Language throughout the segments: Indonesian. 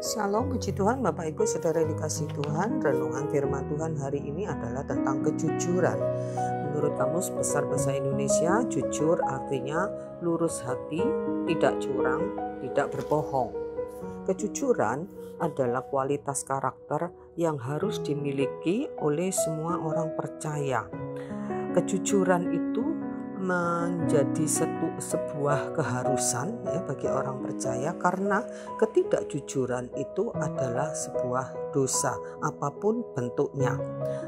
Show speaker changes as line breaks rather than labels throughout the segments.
Shalom, puji Tuhan Bapak Ibu Saudara dikasih Tuhan. Renungan firman Tuhan hari ini adalah tentang kejujuran. Menurut Kamus Besar Bahasa Indonesia, jujur artinya lurus hati, tidak curang, tidak berbohong. Kejujuran adalah kualitas karakter yang harus dimiliki oleh semua orang percaya. Kejujuran itu menjadi sebuah keharusan bagi orang percaya, karena ketidakjujuran itu adalah sebuah dosa apapun bentuknya.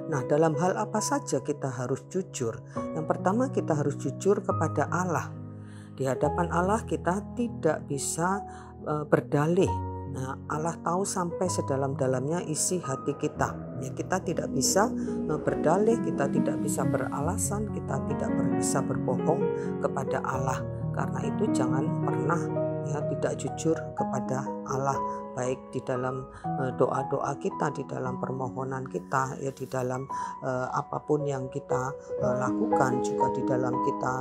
Nah, dalam hal apa saja kita harus jujur? Yang pertama, kita harus jujur kepada Allah. Di hadapan Allah kita tidak bisa berdalih. Nah, Allah tahu sampai sedalam-dalamnya isi hati kita. Kita tidak bisa berdalih, kita tidak bisa beralasan, kita tidak bisa berbohong kepada Allah. Karena itu jangan pernah tidak jujur kepada Allah, baik di dalam doa-doa kita, di dalam permohonan kita, di dalam apapun yang kita lakukan, juga di dalam kita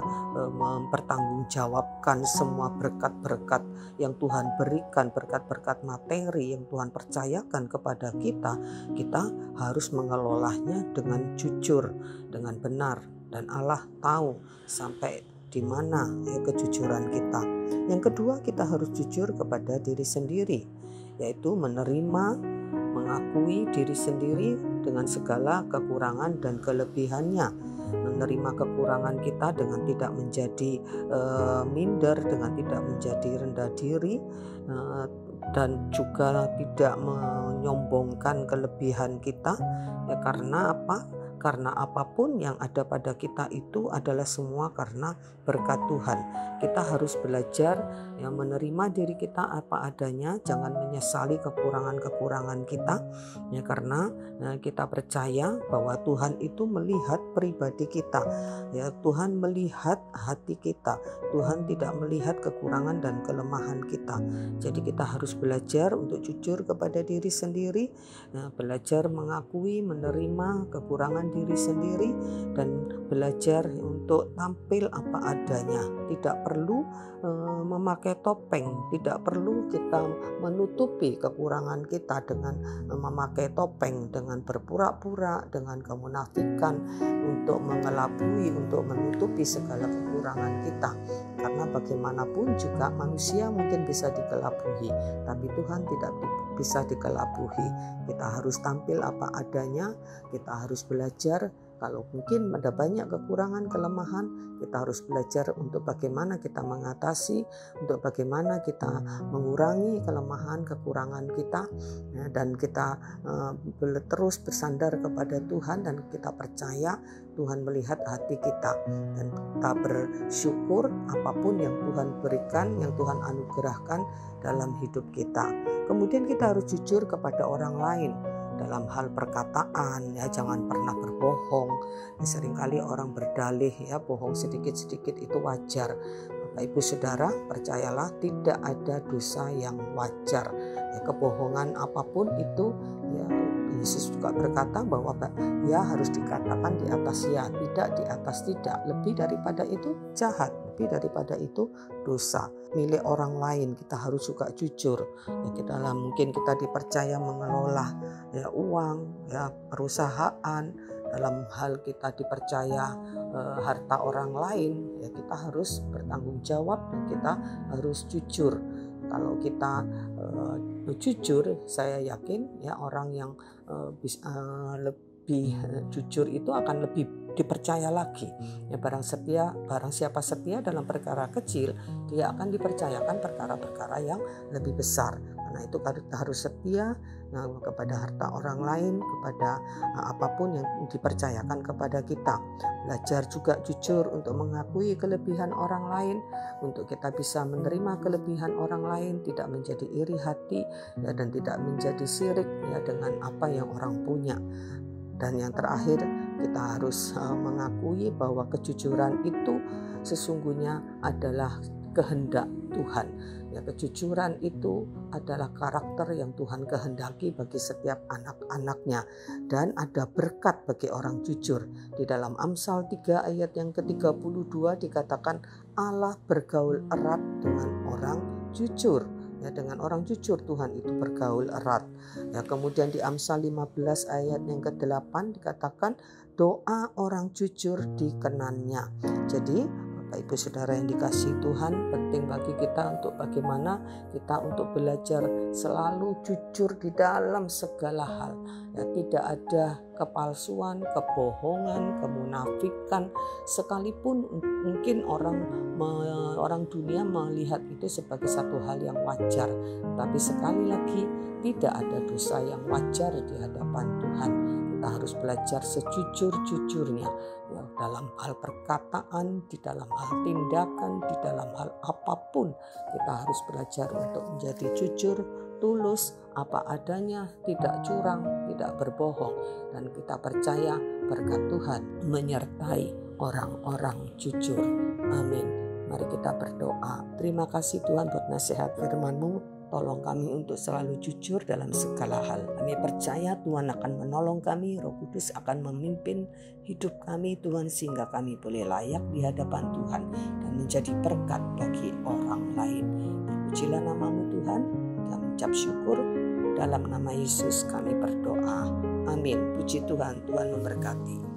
mempertanggungjawabkan semua berkat-berkat yang Tuhan berikan, berkat-berkat materi yang Tuhan percayakan kepada kita. Kita harus mengelolanya dengan jujur, dengan benar, dan Allah tahu sampai di mana kejujuran kita. Yang kedua, kita harus jujur kepada diri sendiri, yaitu menerima, mengakui diri sendiri dengan segala kekurangan dan kelebihannya. Menerima kekurangan kita dengan tidak menjadi minder, dengan tidak menjadi rendah diri, dan juga tidak menyombongkan kelebihan kita. Karena apa? Karena apapun yang ada pada kita itu adalah semua karena berkat Tuhan. Kita harus belajar menerima diri kita apa adanya, jangan menyesali kekurangan-kekurangan kita, karena kita percaya bahwa Tuhan itu melihat pribadi kita. Tuhan melihat hati kita. Tuhan tidak melihat kekurangan dan kelemahan kita. Jadi kita harus belajar untuk jujur kepada diri sendiri, belajar mengakui, menerima kekurangan diri sendiri, dan belajar untuk tampil apa adanya. Tidak perlu memakai topeng, tidak perlu kita menutupi kekurangan kita dengan memakai topeng, dengan berpura-pura, dengan kemunafikan, untuk mengelabui, untuk menutupi segala kekurangan kita. Karena bagaimanapun juga manusia mungkin bisa dikelabui, tapi Tuhan tidak bisa dikelabui. Kita harus tampil apa adanya, kita harus belajar. Kalau mungkin ada banyak kekurangan, kelemahan, kita harus belajar untuk bagaimana kita mengatasi, untuk bagaimana kita mengurangi kelemahan, kekurangan kita, dan kita terus bersandar kepada Tuhan, dan kita percaya Tuhan melihat hati kita, dan kita bersyukur apapun yang Tuhan berikan, yang Tuhan anugerahkan dalam hidup kita. Kemudian kita harus jujur kepada orang lain. Dalam hal perkataan, jangan pernah berbohong. Seringkali orang berdalih, bohong sedikit-sedikit itu wajar. Bapak Ibu Saudara, percayalah tidak ada dosa yang wajar. Kebohongan apapun itu, Yesus juga berkata bahwa harus dikatakan di atas ya, tidak di atas tidak. Lebih daripada itu jahat, lebih daripada itu dosa. Milik orang lain kita harus juga jujur. Mungkin kita dipercaya mengelola uang, perusahaan. Dalam hal kita dipercaya harta orang lain, kita harus bertanggung jawab dan kita harus jujur. Kalau kita jujur, saya yakin orang yang lebih jujur itu akan lebih dipercaya lagi. Barang siapa setia dalam perkara kecil, dia akan dipercayakan perkara-perkara yang lebih besar. Karena itu kita harus setia kepada harta orang lain, kepada apapun yang dipercayakan kepada kita. Belajar juga jujur untuk mengakui kelebihan orang lain, untuk kita bisa menerima kelebihan orang lain, tidak menjadi iri hati, dan tidak menjadi sirik dengan apa yang orang punya. Dan yang terakhir, kita harus mengakui bahwa kejujuran itu sesungguhnya adalah kehendak Tuhan. Kejujuran itu adalah karakter yang Tuhan kehendaki bagi setiap anak-anaknya, dan ada berkat bagi orang jujur. Di dalam Amsal 3 ayat yang ke-32 dikatakan Allah bergaul erat dengan orang jujur. Ya, dengan orang jujur Tuhan itu bergaul erat. Ya, kemudian di Amsal 15 ayat yang ke-8 dikatakan doa orang jujur dikenannya. Jadi Bapak Ibu Saudara yang dikasihi Tuhan, penting bagi kita untuk bagaimana kita untuk belajar selalu jujur di dalam segala hal. Ya, tidak ada kepalsuan, kebohongan, kemunafikan, sekalipun mungkin orang dunia melihat itu sebagai satu hal yang wajar, tapi sekali lagi tidak ada dosa yang wajar di hadapan Tuhan. Kita harus belajar sejujur-jujurnya, ya, dalam hal perkataan, di dalam hal tindakan, di dalam hal apapun kita harus belajar untuk menjadi jujur, tulus, apa adanya, tidak curang, tidak berbohong, dan kita percaya berkat Tuhan menyertai orang-orang jujur. Amin. Mari kita berdoa. Terima kasih Tuhan buat nasihat firman-Mu. Tolong kami untuk selalu jujur dalam segala hal. Kami percaya Tuhan akan menolong kami, Roh Kudus akan memimpin hidup kami Tuhan, sehingga kami boleh layak di hadapan Tuhan dan menjadi berkat bagi orang lain. Terpujilah nama-Mu Tuhan, dan mengucap syukur. Dalam nama Yesus kami berdoa. Amin. Puji Tuhan, Tuhan memberkati.